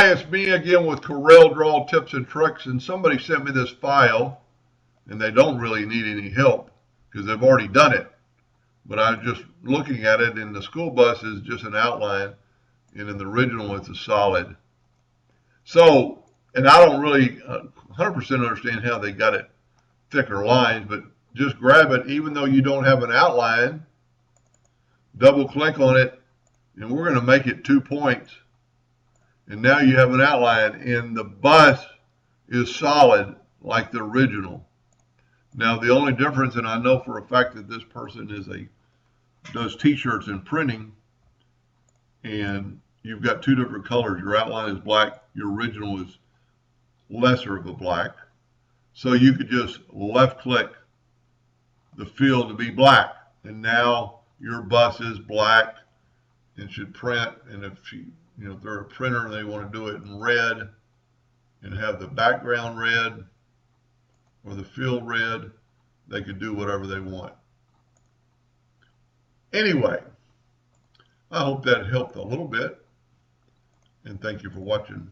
Hi, it's me again with Corel Draw Tips and Tricks, and somebody sent me this file, and they don't really need any help because they've already done it. But I'm just looking at it, and the school bus is just an outline, and in the original it's a solid. So, and I don't really 100% understand how they got it thicker lines, but just grab it, even though you don't have an outline, double click on it, and we're going to make it 2 points. And now you have an outline, and the bus is solid like the original. Now the only difference, and I know for a fact that this person does t-shirts and printing, and you've got two different colors. Your outline is black, your original is lesser of a black. So you could just left click the field to be black, and now your bus is black and should print. And if if they're a printer and they want to do it in red and have the background red or the field red, they could do whatever they want. Anyway, I hope that helped a little bit, and thank you for watching.